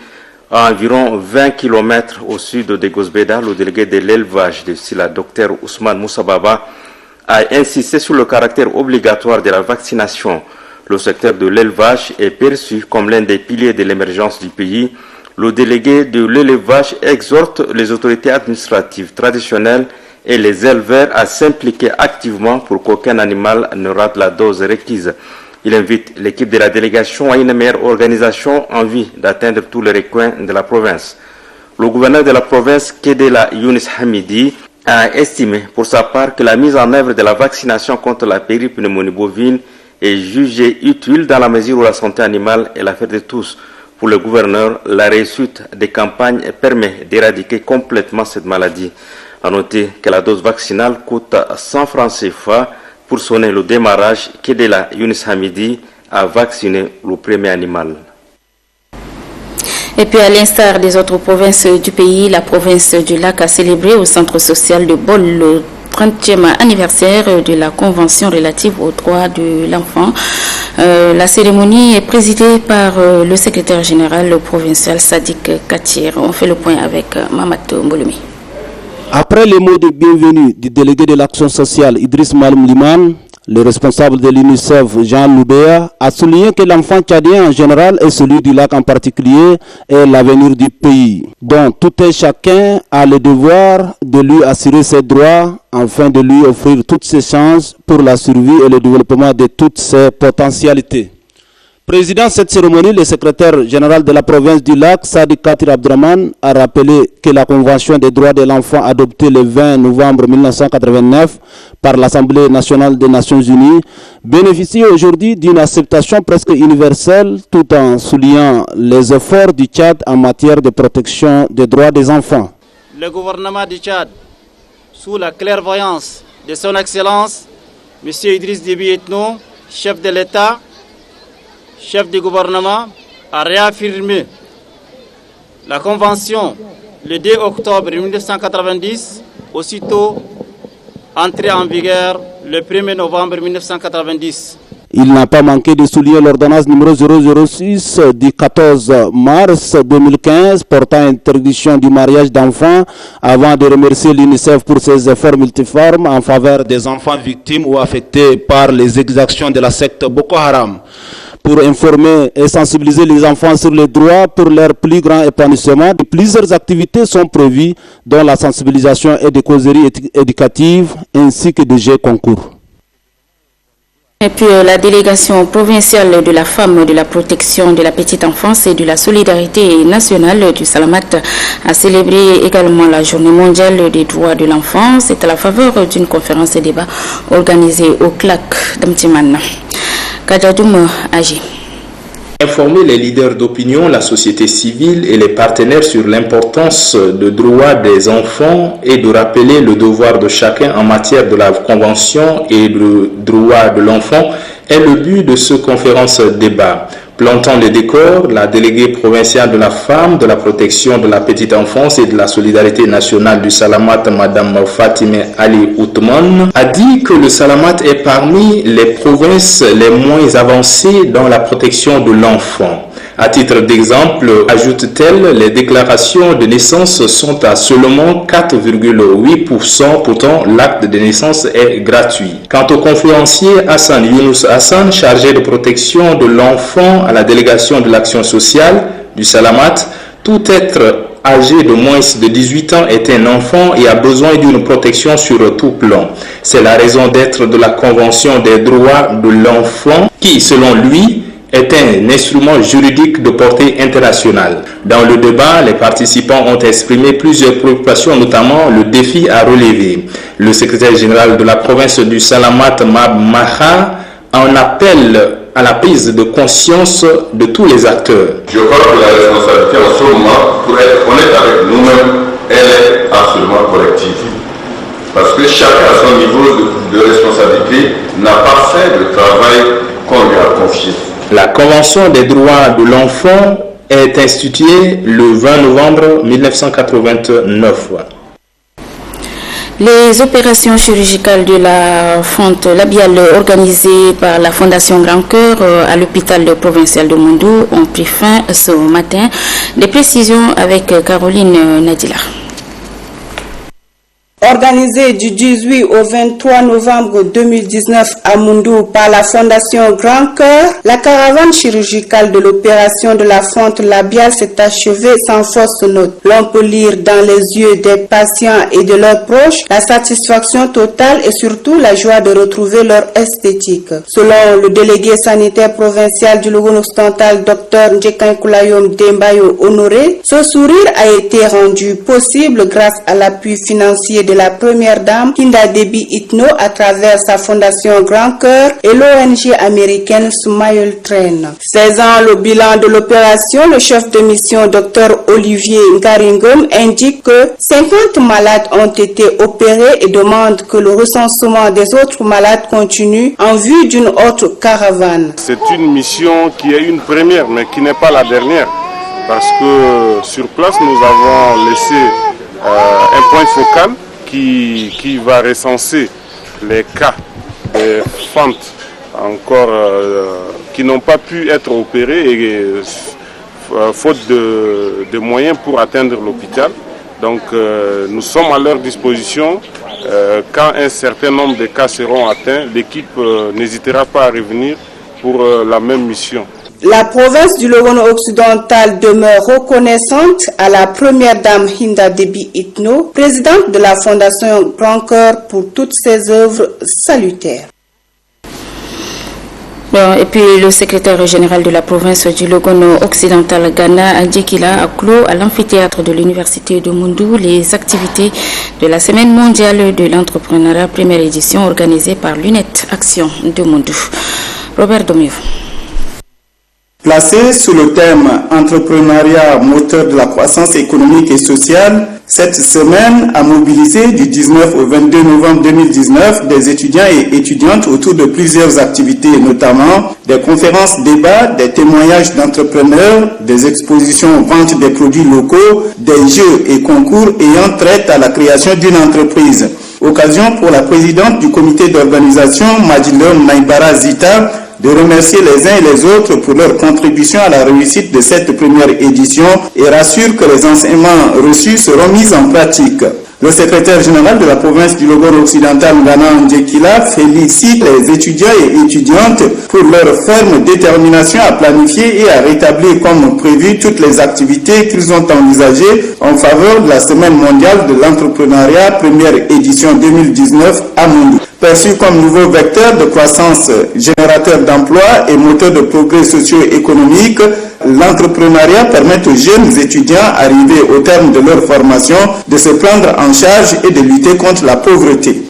S14: à environ 20 km au sud de Gosbeda, le délégué de l'élevage de Sila, Dr Ousmane Moussababa, a insisté sur le caractère obligatoire de la vaccination. Le secteur de l'élevage est perçu comme l'un des piliers de l'émergence du pays. Le délégué de l'élevage exhorte les autorités administratives traditionnelles et les éleveurs à s'impliquer activement pour qu'aucun animal ne rate la dose requise. Il invite l'équipe de la délégation à une meilleure organisation en vue d'atteindre tous les recoins de la province. Le gouverneur de la province, Kedela Younous Hamidi, a estimé pour sa part que la mise en œuvre de la vaccination contre la péripneumonie bovine est jugée utile dans la mesure où la santé animale est l'affaire de tous. Pour le gouverneur, la réussite des campagnes permet d'éradiquer complètement cette maladie. A noter que la dose vaccinale coûte 100 francs CFA. Pour sonner le démarrage, Kedela Younous Hamidi a vacciné le premier animal.
S1: Et puis à l'instar des autres provinces du pays, la province du Lac a célébré au centre social de Bol le 30e anniversaire de la Convention relative aux droits de l'enfant. La cérémonie est présidée par le secrétaire général provincial Sadik Katir. On fait le point avec Mamato Mboloumi.
S15: Après les mots de bienvenue du délégué de l'action sociale Idriss Maloum Liman, le responsable de l'UNICEF Jean Loubéa a souligné que l'enfant tchadien en général et celui du lac en particulier est l'avenir du pays, dont tout et chacun a le devoir de lui assurer ses droits afin de lui offrir toutes ses chances pour la survie et le développement de toutes ses potentialités. Président de cette cérémonie, le secrétaire général de la province du Lac, Sadi Katir Abdraman, a rappelé que la Convention des droits de l'enfant adoptée le 20 novembre 1989 par l'Assemblée nationale des Nations unies bénéficie aujourd'hui d'une acceptation presque universelle tout en soulignant les efforts du Tchad en matière de protection des droits des enfants.
S16: Le gouvernement du Tchad, sous la clairvoyance de son Excellence, M. Idriss Déby Itno, chef de l'État, chef du gouvernement, a réaffirmé la Convention le 2 octobre 1990, aussitôt entré en vigueur le 1er novembre 1990.
S15: Il n'a pas manqué de souligner l'ordonnance numéro 006 du 14 mars 2015 portant interdiction du mariage d'enfants, avant de remercier l'UNICEF pour ses efforts multiformes en faveur des enfants victimes ou affectés par les exactions de la secte Boko Haram. Pour informer et sensibiliser les enfants sur les droits pour leur plus grand épanouissement, plusieurs activités sont prévues, dont la sensibilisation et des causeries éducatives ainsi que des jeux concours.
S1: Et puis la délégation provinciale de la femme, de la protection de la petite enfance et de la solidarité nationale du Salamat a célébré également la journée mondiale des droits de l'enfant. C'est à la faveur d'une conférence et débat organisée au CLAC d'Amtiman. Kadadoum Agi.
S17: Informer les leaders d'opinion, la société civile et les partenaires sur l'importance des droits des enfants et de rappeler le devoir de chacun en matière de la Convention et le droit de l'enfant est le but de ce conférence-débat. Plantant les décors, la déléguée provinciale de la femme, de la protection de la petite enfance et de la solidarité nationale du Salamat, Madame Fatime Ali Othman, a dit que le Salamat est parmi les provinces les moins avancées dans la protection de l'enfant. À titre d'exemple, ajoute-t-elle, les déclarations de naissance sont à seulement 4,8%, pourtant l'acte de naissance est gratuit. Quant au conférencier Hassan Younous Hassan, chargé de protection de l'enfant à la délégation de l'action sociale du Salamat, tout être âgé de moins de 18 ans est un enfant et a besoin d'une protection sur tout plan. C'est la raison d'être de la Convention des droits de l'enfant qui, selon lui, est un instrument juridique de portée internationale. Dans le débat, les participants ont exprimé plusieurs préoccupations, notamment le défi à relever. Le secrétaire général de la province du Salamat, Mab Maha, en appelle à la prise de conscience de tous les acteurs.
S18: Je crois que la responsabilité en ce moment, pour être honnête avec nous-mêmes, elle est absolument collective. Parce que chacun à son niveau de responsabilité n'a pas fait le travail qu'on lui a confié.
S17: La Convention des droits de l'enfant est instituée le 20 novembre 1989.
S1: Les opérations chirurgicales de la fente labiale organisées par la Fondation Grand Cœur à l'hôpital provincial de Mondou ont pris fin ce matin. Des précisions avec Caroline Nadila.
S19: Organisée du 18 au 23 novembre 2019 à Mondou par la Fondation Grand Cœur, la caravane chirurgicale de l'opération de la fente labiale s'est achevée sans fausse note. L'on peut lire dans les yeux des patients et de leurs proches la satisfaction totale et surtout la joie de retrouver leur esthétique. Selon le délégué sanitaire provincial du Logone occidental, Dr Njekan Koulayom Dembayo Honoré, ce sourire a été rendu possible grâce à l'appui financier de la première dame Hinda Debi Itno à travers sa fondation Grand Cœur et l'ONG américaine Smile Train. 16 ans le bilan de l'opération, le chef de mission Dr Olivier Ngaringom indique que 50 malades ont été opérés et demande que le recensement des autres malades continue en vue d'une autre caravane.
S20: C'est une mission qui est une première mais qui n'est pas la dernière parce que sur place nous avons laissé un point focal qui va recenser les cas de fentes encore qui n'ont pas pu être opérés et faute de moyens pour atteindre l'hôpital. Donc nous sommes à leur disposition. Quand un certain nombre de cas seront atteints, l'équipe n'hésitera pas à revenir pour la même mission.
S19: La province du Logone occidental demeure reconnaissante à la première dame Hinda Debi Itno, présidente de la Fondation Grand Cœur, pour toutes ses œuvres salutaires.
S1: Et puis le secrétaire général de la province du Logone occidental Ghana a dit qu'il a clos à l'amphithéâtre de l'université de Mondou les activités de la semaine mondiale de l'entrepreneuriat, première édition organisée par l'UNET Action de Mondou. Robert Domiev.
S21: Placé sous le thème « Entrepreneuriat, moteur de la croissance économique et sociale », Cette semaine a mobilisé du 19 au 22 novembre 2019 des étudiants et étudiantes autour de plusieurs activités, notamment des conférences débats, des témoignages d'entrepreneurs, des expositions vente des produits locaux, des jeux et concours ayant trait à la création d'une entreprise. Occasion pour la présidente du comité d'organisation, Madilone Naibara Zita, de remercier les uns et les autres pour leur contribution à la réussite de cette première édition et rassure que les enseignements reçus seront mis en pratique. Le secrétaire général de la province du Logoro occidental, Ngana Ndjekila, félicite les étudiants et étudiantes pour leur ferme détermination à planifier et à rétablir comme prévu toutes les activités qu'ils ont envisagées en faveur de la Semaine mondiale de l'entrepreneuriat, première édition 2019 à Moundou. Perçu comme nouveau vecteur de croissance, générateur d'emplois et moteur de progrès socio-économique, l'entrepreneuriat permet aux jeunes étudiants arrivés au terme de leur formation de se prendre en charge et de lutter contre la pauvreté.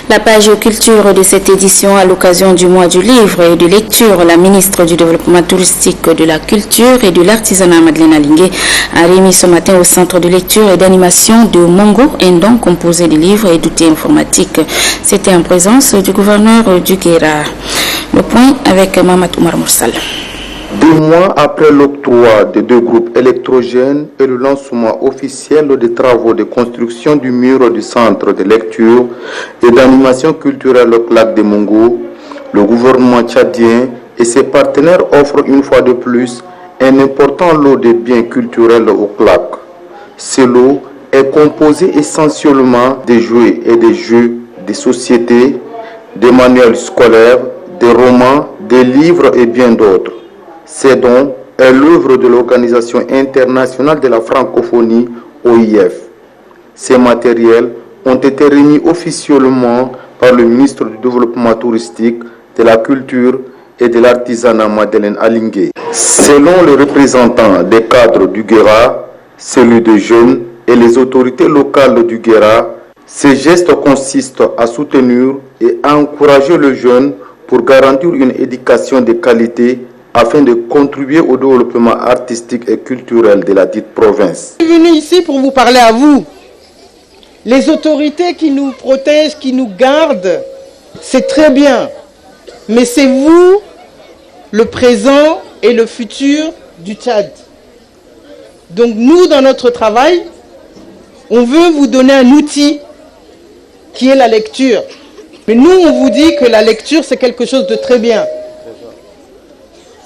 S1: La page culture de cette édition à l'occasion du mois du livre et de lecture, la ministre du Développement touristique, de la culture et de l'artisanat, Madeleine Alingé, a remis ce matin au centre de lecture et d'animation de Mongo un don composé de livres et d'outils informatiques. C'était en présence du gouverneur du Guéra. Le point avec Mamat Oumar Moursal.
S22: 2 mois après l'octroi des 2 groupes électrogènes et le lancement officiel des travaux de construction du mur du centre de lecture et d'animation culturelle au CLAC de Mongo, le gouvernement tchadien et ses partenaires offrent une fois de plus un important lot de biens culturels au CLAC. Ce lot est composé essentiellement de jouets et de jeux de société, des manuels scolaires, des romans, des livres et bien d'autres. Ces dons est l'œuvre de l'Organisation internationale de la francophonie, OIF. Ces matériels ont été remis officiellement par le ministre du Développement touristique, de la culture et de l'artisanat, Madeleine Alingé. Selon les représentants des cadres du Guéra, celui des jeunes et les autorités locales du Guéra, ces gestes consistent à soutenir et à encourager le jeune pour garantir une éducation de qualité afin de contribuer au développement artistique et culturel de la dite province.
S23: Je suis venu ici pour vous parler à vous. Les autorités qui nous protègent, qui nous gardent, c'est très bien. Mais c'est vous, le présent et le futur du Tchad. Donc nous, dans notre travail, on veut vous donner un outil qui est la lecture. Mais nous, on vous dit que la lecture, c'est quelque chose de très bien.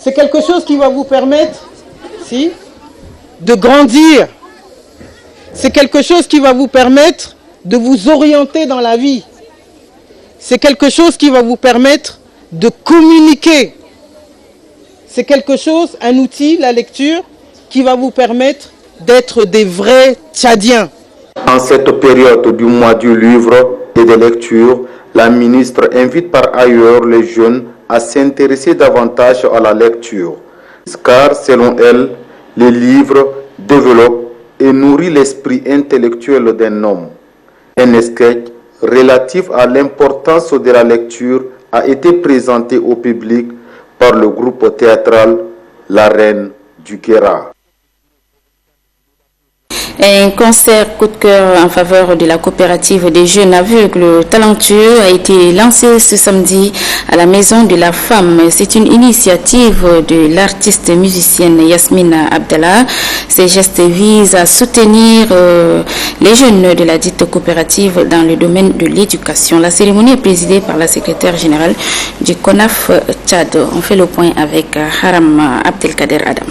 S23: C'est quelque chose qui va vous permettre, de grandir. C'est quelque chose qui va vous permettre de vous orienter dans la vie. C'est quelque chose qui va vous permettre de communiquer. C'est quelque chose, un outil, la lecture, qui va vous permettre d'être des vrais Tchadiens.
S22: En cette période du mois du livre et de lecture, la ministre invite par ailleurs les jeunes à s'intéresser davantage à la lecture, car selon elle, les livres développent et nourrissent l'esprit intellectuel d'un homme. Un sketch relatif à l'importance de la lecture a été présenté au public par le groupe théâtral La Reine du Guéra.
S1: Un concert coup de cœur en faveur de la coopérative des jeunes aveugles talentueux a été lancé ce samedi à la Maison de la Femme. C'est une initiative de l'artiste musicienne Yasmine Abdallah. Ces gestes visent à soutenir les jeunes de la dite coopérative dans le domaine de l'éducation. La cérémonie est présidée par la secrétaire générale du CONAF Tchad. On fait le point avec Haram Abdelkader Adam.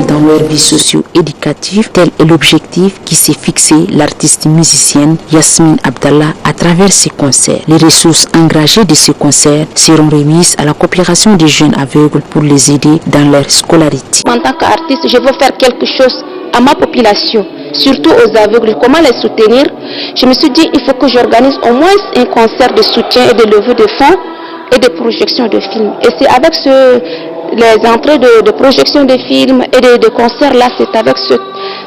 S24: Dans leur vie socio-éducative, tel est l'objectif qui s'est fixé l'artiste musicienne Yasmine Abdallah à travers ses concerts. Les ressources engagées de ces concerts seront remises à la coopération des jeunes aveugles pour les aider dans leur scolarité.
S25: En tant qu'artiste, je veux faire quelque chose à ma population, surtout aux aveugles. Comment les soutenir? Je me suis dit, il faut que j'organise au moins un concert de soutien et de levée de fonds et de projection de films. Et c'est avec les entrées de projection de films et de concerts là, c'est avec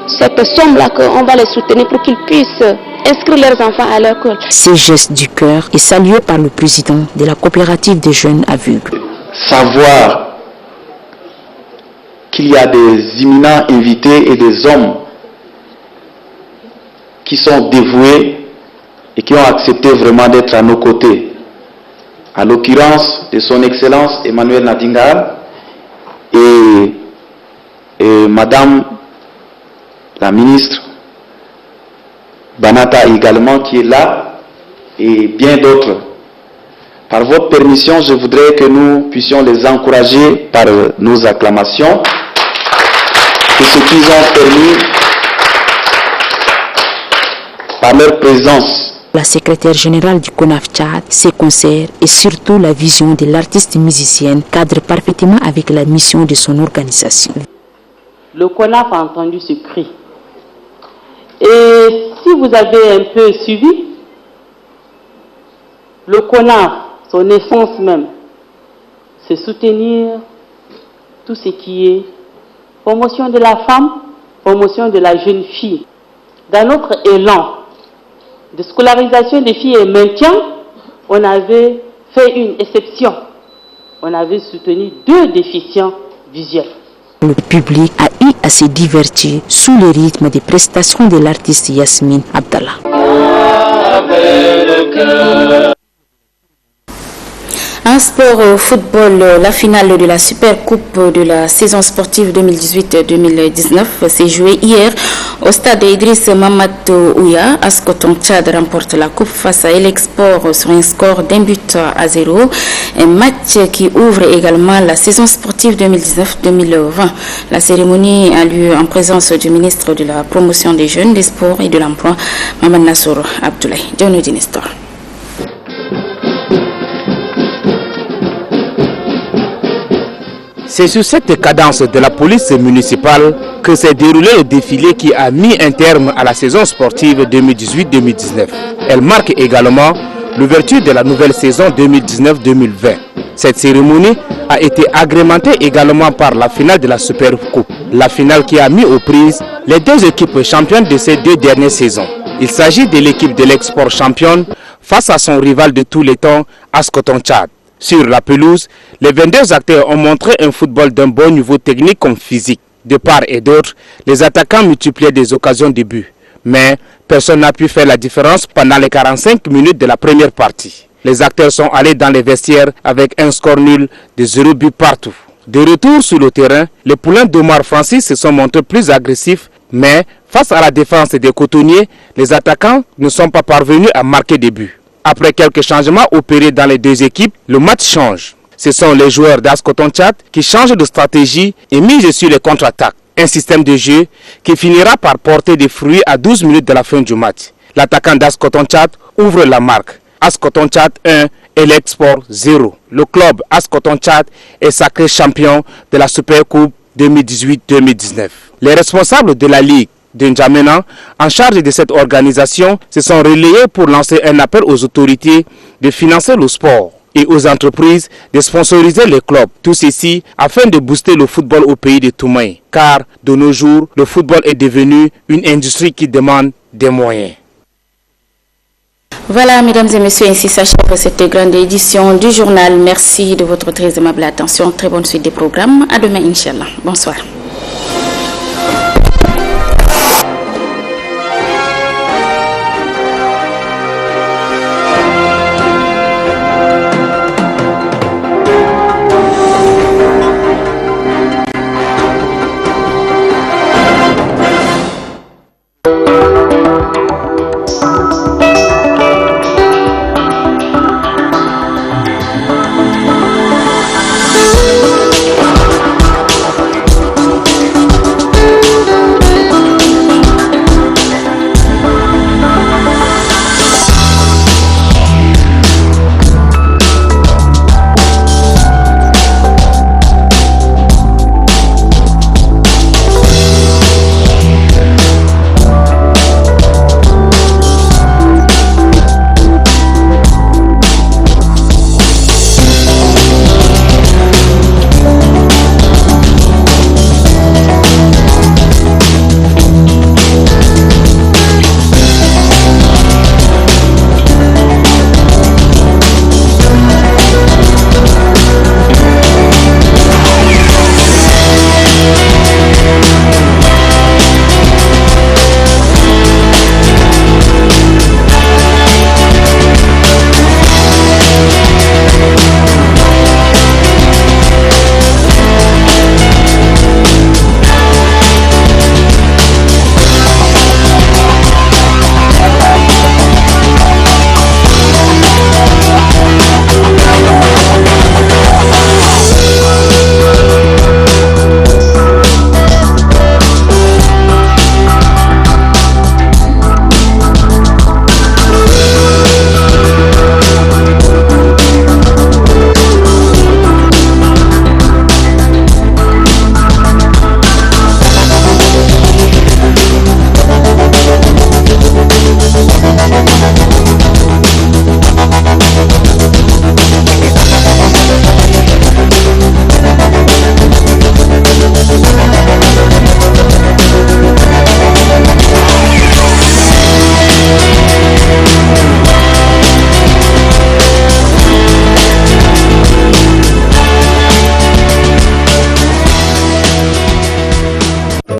S25: cette somme là qu'on va les soutenir pour qu'ils puissent inscrire leurs enfants à l'école.
S24: Ces gestes du cœur est salué par le président de la coopérative des jeunes aveugles.
S26: Savoir
S21: qu'il y a des imminents invités et des hommes qui sont dévoués et qui ont accepté vraiment d'être à nos côtés. À l'occurrence de son Excellence Emmanuel Nadingal et Madame la ministre Banata également qui est là, et bien d'autres. Par votre permission, je voudrais que nous puissions les encourager par nos acclamations et ce qu'ils ont permis par leur présence.
S24: La secrétaire générale du CONAF Tchad, ses concerts et surtout la vision de l'artiste musicienne cadrent parfaitement avec la mission de son organisation.
S3: Le CONAF a entendu ce cri. Et si vous avez un peu suivi, le CONAF, son essence même, c'est soutenir tout ce qui est promotion de la femme, promotion de la jeune fille. Dans notre élan de scolarisation des filles et maintien, on avait fait une exception. On avait soutenu 2 déficients visuels.
S24: Le public a eu à se divertir sous le rythme des prestations de l'artiste Yasmine Abdallah.
S1: En sport football, la finale de la Super Coupe de la saison sportive 2018-2019 s'est jouée hier au stade Idriss Mamadou Ouya. Ascoton Tchad remporte la coupe face à Elexport sur un score d'1-0. Un match qui ouvre également la saison sportive 2019-2020. La cérémonie a lieu en présence du ministre de la Promotion des Jeunes, des Sports et de l'Emploi, Mamad Nassour Abdoulaye. John Dinestor.
S4: C'est sur cette cadence de la police municipale que s'est déroulé le défilé qui a mis un terme à la saison sportive 2018-2019. Elle marque également l'ouverture de la nouvelle saison 2019-2020. Cette cérémonie a été agrémentée également par la finale de la Super Coupe. La finale qui a mis aux prises les 2 équipes championnes de ces 2 dernières saisons. Il s'agit de l'équipe de l'Export championne face à son rival de tous les temps, Ascoton Tchad. Sur la pelouse, les 22 acteurs ont montré un football d'un bon niveau technique comme physique. De part et d'autre, les attaquants multipliaient des occasions de but. Mais personne n'a pu faire la différence pendant les 45 minutes de la première partie. Les acteurs sont allés dans les vestiaires avec un score nul de 0 but partout. De retour sur le terrain, les poulains d'Omar Francis se sont montrés plus agressifs, mais face à la défense des cotonniers, les attaquants ne sont pas parvenus à marquer des buts. Après quelques changements opérés dans les 2 équipes, le match change. Ce sont les joueurs d'Ascoton Tchad qui changent de stratégie et misent sur les contre-attaques. Un système de jeu qui finira par porter des fruits à 12 minutes de la fin du match. L'attaquant d'Ascoton Tchad ouvre la marque. Ascoton Tchad 1 et l'Export 0. Le club Ascoton Tchad est sacré champion de la Super Coupe 2018-2019. Les responsables de la Ligue de N'Djamena, en charge de cette organisation, se sont relayés pour lancer un appel aux autorités de financer le sport et aux entreprises de sponsoriser les clubs. Tout ceci afin de booster le football au pays de Toumaï. Car de nos jours, le football est devenu une industrie qui demande des moyens.
S1: Voilà, mesdames et messieurs, ainsi s'achève cette grande édition du journal. Merci de votre très aimable attention. Très bonne suite des programmes. À demain, Inch'Allah. Bonsoir.